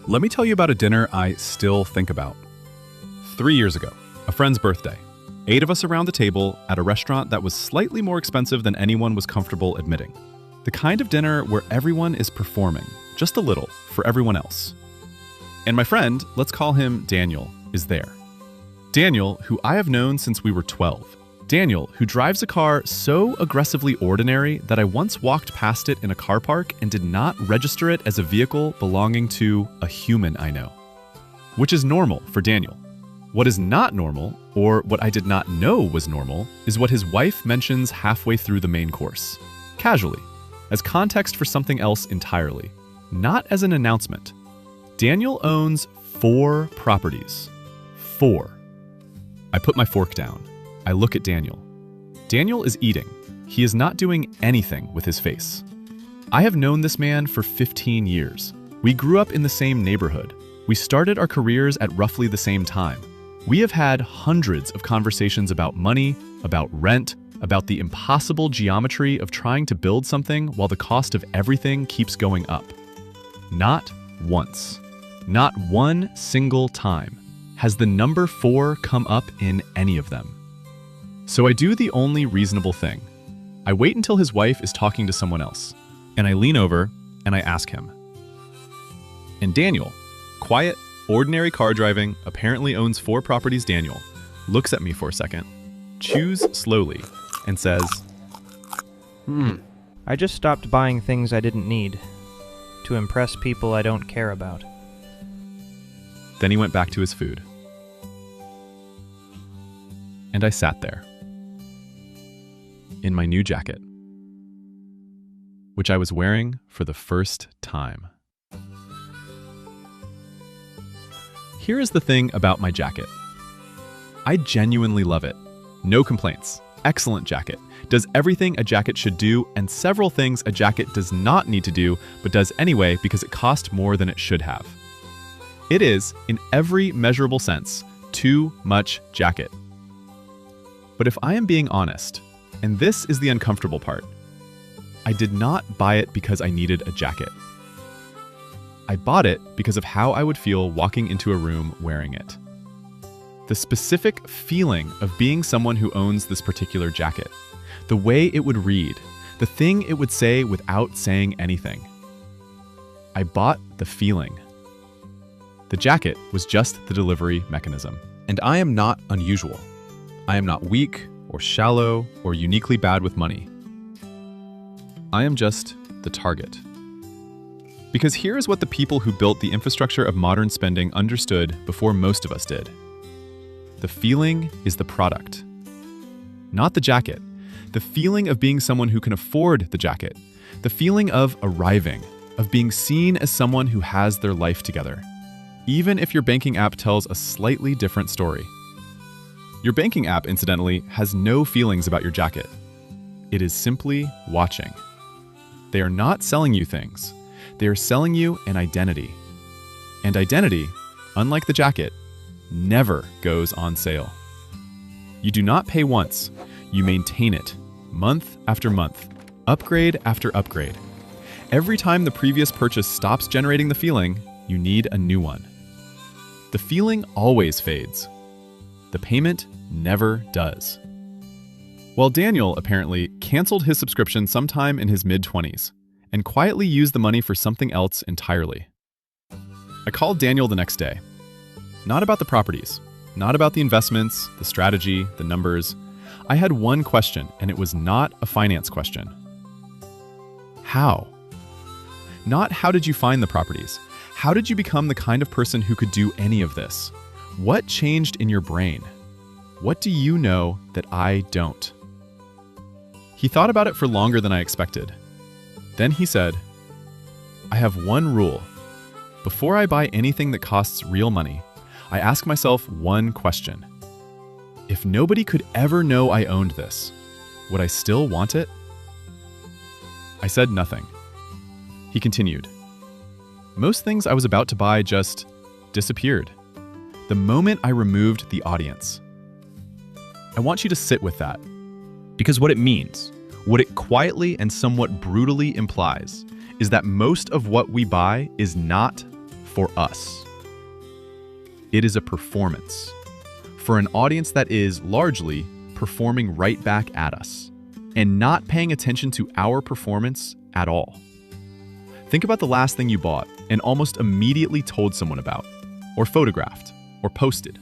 Let me tell you about a dinner I still think about. 3 years ago, a friend's birthday. 8 of us around the table at a restaurant that was slightly more expensive than anyone was comfortable admitting. The kind of dinner where everyone is performing, just a little, for everyone else. And my friend, let's call him Daniel, is there. Daniel, who I have known since we were 12. Daniel, who drives a car so aggressively ordinary that I once walked past it in a car park and did not register it as a vehicle belonging to a human I know. Which is normal for Daniel. What is not normal, or what I did not know was normal, is what his wife mentions halfway through the main course. Casually, as context for something else entirely. Not as an announcement. Daniel owns 4 properties. 4. I put my fork down. I look at Daniel. Daniel is eating. He is not doing anything with his face. I have known this man for 15 years. We grew up in the same neighborhood. We started our careers at roughly the same time. We have had hundreds of conversations about money, about rent, about the impossible geometry of trying to build something while the cost of everything keeps going up. Not once, not one single time, has the number 4 come up in any of them. So I do the only reasonable thing. I wait until his wife is talking to someone else, and I lean over and I ask him. And Daniel, quiet, ordinary car driving, apparently owns 4 properties Daniel, looks at me for a second, chews slowly, and says, I just stopped buying things I didn't need to impress people I don't care about. Then he went back to his food. And I sat there. In my new jacket, which I was wearing for the first time. Here is the thing about my jacket. I genuinely love it. No complaints. Excellent jacket. Does everything a jacket should do, and several things a jacket does not need to do, but does anyway because it cost more than it should have. It is, in every measurable sense, too much jacket. But if I am being honest, and this is the uncomfortable part, I did not buy it because I needed a jacket. I bought it because of how I would feel walking into a room wearing it. The specific feeling of being someone who owns this particular jacket. The way it would read. The thing it would say without saying anything. I bought the feeling. The jacket was just the delivery mechanism. And I am not unusual. I am not weak, or shallow, or uniquely bad with money. I am just the target. Because here is what the people who built the infrastructure of modern spending understood before most of us did. The feeling is the product. Not the jacket. The feeling of being someone who can afford the jacket. The feeling of arriving, of being seen as someone who has their life together. Even if your banking app tells a slightly different story. Your banking app, incidentally, has no feelings about your jacket. It is simply watching. They are not selling you things. They are selling you an identity. And identity, unlike the jacket, never goes on sale. You do not pay once. You maintain it, month after month, upgrade after upgrade. Every time the previous purchase stops generating the feeling, you need a new one. The feeling always fades. The payment never does. Well, Daniel apparently canceled his subscription sometime in his mid-20s and quietly used the money for something else entirely. I called Daniel the next day. Not about the properties, not about the investments, the strategy, the numbers. I had one question, and it was not a finance question. How? Not how did you find the properties? How did you become the kind of person who could do any of this? What changed in your brain? What do you know that I don't? He thought about it for longer than I expected. Then he said, I have one rule. Before I buy anything that costs real money, I ask myself one question. If nobody could ever know I owned this, would I still want it? I said nothing. He continued. Most things I was about to buy just disappeared. The moment I removed the audience. I want you to sit with that. Because what it means, what it quietly and somewhat brutally implies, is that most of what we buy is not for us. It is a performance for an audience that is largely performing right back at us and not paying attention to our performance at all. Think about the last thing you bought and almost immediately told someone about, or photographed, or posted.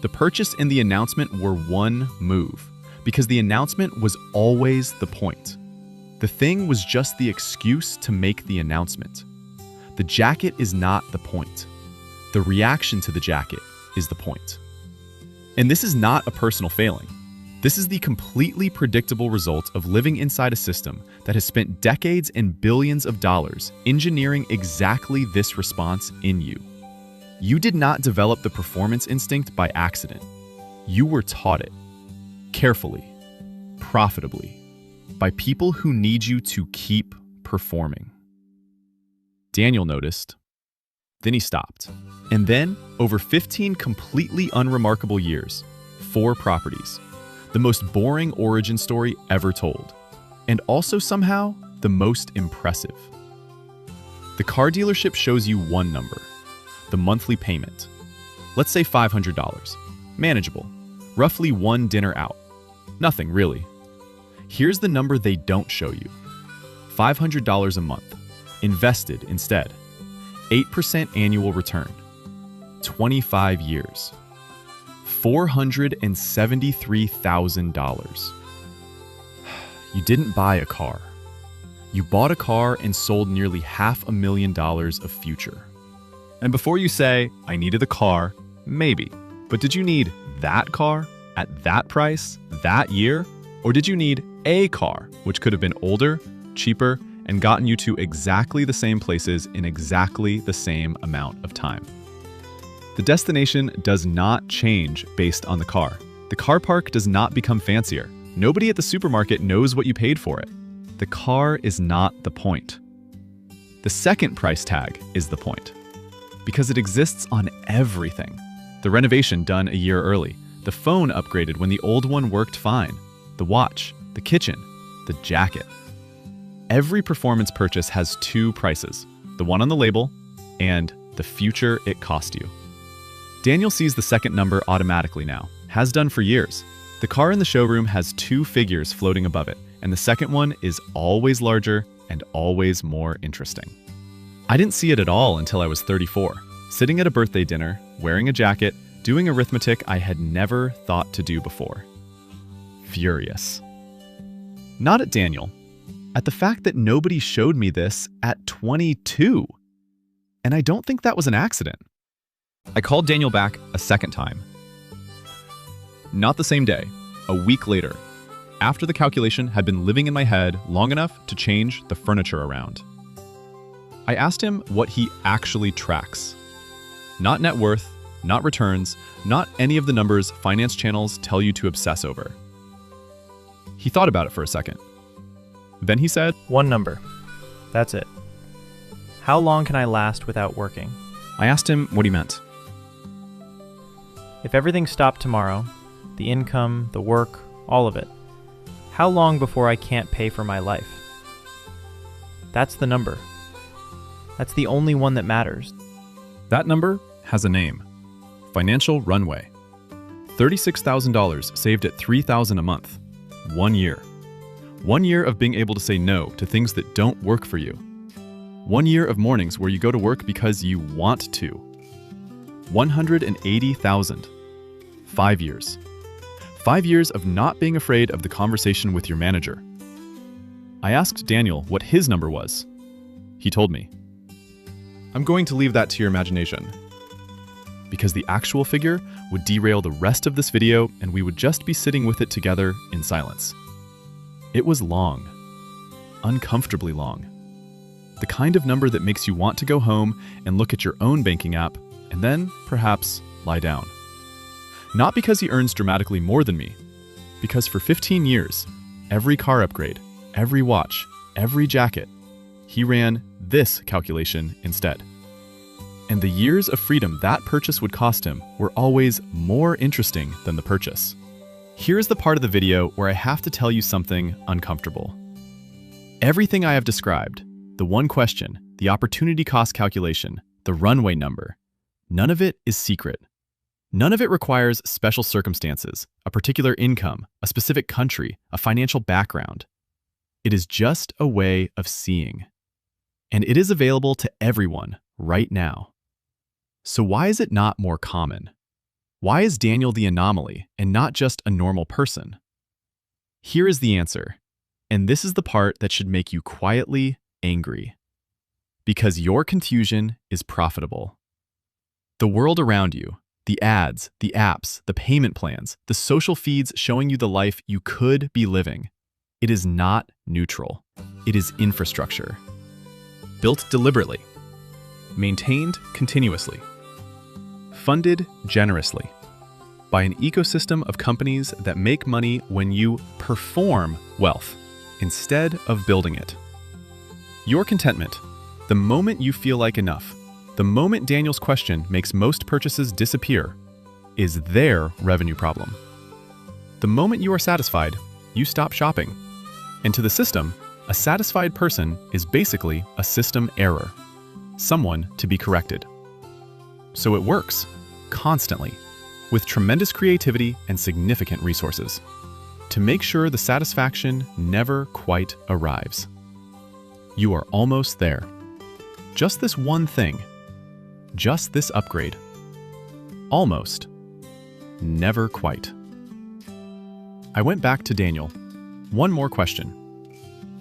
The purchase and the announcement were one move, because the announcement was always the point. The thing was just the excuse to make the announcement. The jacket is not the point. The reaction to the jacket is the point. And this is not a personal failing. This is the completely predictable result of living inside a system that has spent decades and billions of dollars engineering exactly this response in you. You did not develop the performance instinct by accident. You were taught it, carefully, profitably, by people who need you to keep performing. Daniel noticed, then he stopped. And then, over 15 completely unremarkable years, 4 properties, the most boring origin story ever told, and also somehow the most impressive. The car dealership shows you one number, the monthly payment. Let's say $500, manageable, roughly one dinner out. Nothing really. Here's the number they don't show you. $500 a month, invested instead. 8% annual return. 25 years. $473,000. You didn't buy a car. You bought a car and sold nearly $500,000 of future. And before you say, I needed a car, maybe. But did you need that car at that price, that year? Or did you need a car, which could have been older, cheaper, and gotten you to exactly the same places in exactly the same amount of time? The destination does not change based on the car. The car park does not become fancier. Nobody at the supermarket knows what you paid for it. The car is not the point. The second price tag is the point, because it exists on everything. The renovation done a year early, the phone upgraded when the old one worked fine, the watch, the kitchen, the jacket. Every performance purchase has 2 prices, the one on the label and the future it cost you. Daniel sees the second number automatically now, has done for years. The car in the showroom has 2 figures floating above it, and the second one is always larger and always more interesting. I didn't see it at all until I was 34, sitting at a birthday dinner, wearing a jacket, doing arithmetic I had never thought to do before. Furious. Not at Daniel, at the fact that nobody showed me this at 22. And I don't think that was an accident. I called Daniel back a second time. Not the same day, a week later, after the calculation had been living in my head long enough to change the furniture around. I asked him what he actually tracks. Not net worth, not returns, not any of the numbers finance channels tell you to obsess over. He thought about it for a second. Then he said, One number. That's it. How long can I last without working? I asked him what he meant. If everything stopped tomorrow, the income, the work, all of it, how long before I can't pay for my life? That's the number. That's the only one that matters. That number has a name. Financial runway. $36,000 saved at $3,000 a month. 1 year. 1 year of being able to say no to things that don't work for you. 1 year of mornings where you go to work because you want to. 180,000. 5 years. 5 years of not being afraid of the conversation with your manager. I asked Daniel what his number was. He told me. I'm going to leave that to your imagination, because the actual figure would derail the rest of this video and we would just be sitting with it together in silence. It was long. Uncomfortably long. The kind of number that makes you want to go home and look at your own banking app and then, perhaps, lie down. Not because he earns dramatically more than me, because for 15 years, every car upgrade, every watch, every jacket, he ran this calculation instead. And the years of freedom that purchase would cost him were always more interesting than the purchase. Here's the part of the video where I have to tell you something uncomfortable. Everything I have described, the one question, the opportunity cost calculation, the runway number. None of it is secret. None of it requires special circumstances, a particular income, a specific country, a financial background. It is just a way of seeing. And it is available to everyone right now. So why is it not more common? Why is Daniel the anomaly and not just a normal person? Here is the answer, and this is the part that should make you quietly angry. Because your confusion is profitable. The world around you, the ads, the apps, the payment plans, the social feeds showing you the life you could be living. It is not neutral. It is infrastructure. Built deliberately. Maintained continuously. Funded generously. By an ecosystem of companies that make money when you perform wealth instead of building it. Your contentment, the moment you feel like enough, the moment Daniel's question makes most purchases disappear, is their revenue problem. The moment you are satisfied, you stop shopping. And to the system, a satisfied person is basically a system error, someone to be corrected. So it works, constantly, with tremendous creativity and significant resources, to make sure the satisfaction never quite arrives. You are almost there. Just this one thing. Just this upgrade. Almost. Never quite. I went back to Daniel. One more question.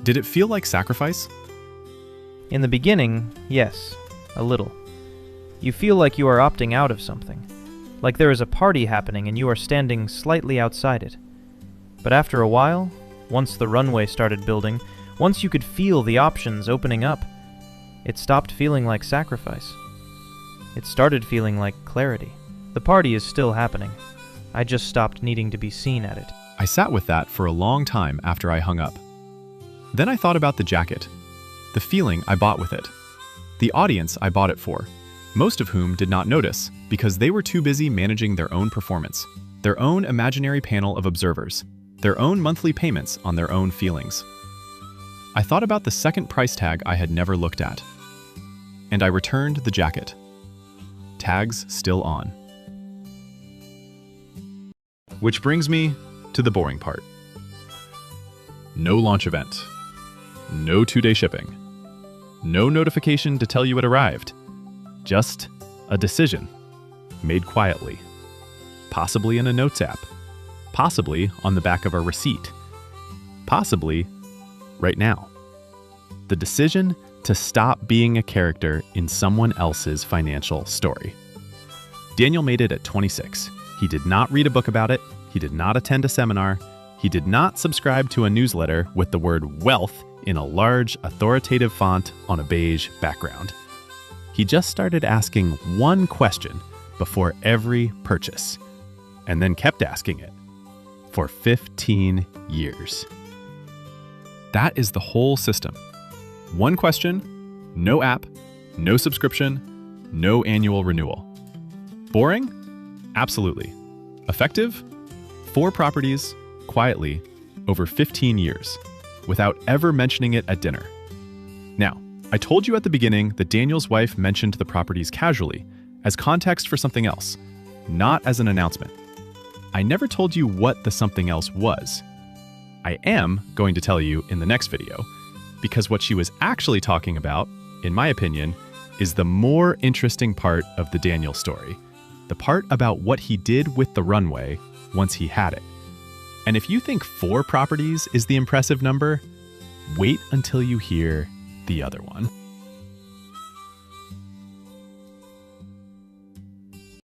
Did it feel like sacrifice? In the beginning, yes, a little. You feel like you are opting out of something, like there is a party happening and you are standing slightly outside it. But after a while, once the runway started building, once you could feel the options opening up, it stopped feeling like sacrifice. It started feeling like clarity. The party is still happening. I just stopped needing to be seen at it. I sat with that for a long time after I hung up. Then I thought about the jacket, the feeling I bought with it, the audience I bought it for, most of whom did not notice because they were too busy managing their own performance, their own imaginary panel of observers, their own monthly payments on their own feelings. I thought about the second price tag I had never looked at, and I returned the jacket. Tags still on. Which brings me to the boring part. No launch event. No 2-day shipping. No notification to tell you it arrived. Just a decision, made quietly. Possibly in a notes app. Possibly on the back of a receipt. Possibly right now. The decision to stop being a character in someone else's financial story. Daniel made it at 26. He did not read a book about it. He did not attend a seminar. He did not subscribe to a newsletter with the word wealth in a large, authoritative font on a beige background. He just started asking one question before every purchase, and then kept asking it for 15 years. That is the whole system. One question, no app, no subscription, no annual renewal. Boring? Absolutely. Effective? 4 properties, quietly, over 15 years, without ever mentioning it at dinner. Now, I told you at the beginning that Daniel's wife mentioned the properties casually, as context for something else, not as an announcement. I never told you what the something else was. I am going to tell you in the next video, because what she was actually talking about, in my opinion, is the more interesting part of the Daniel story. The part about what he did with the runway once he had it. And if you think 4 properties is the impressive number, wait until you hear the other one.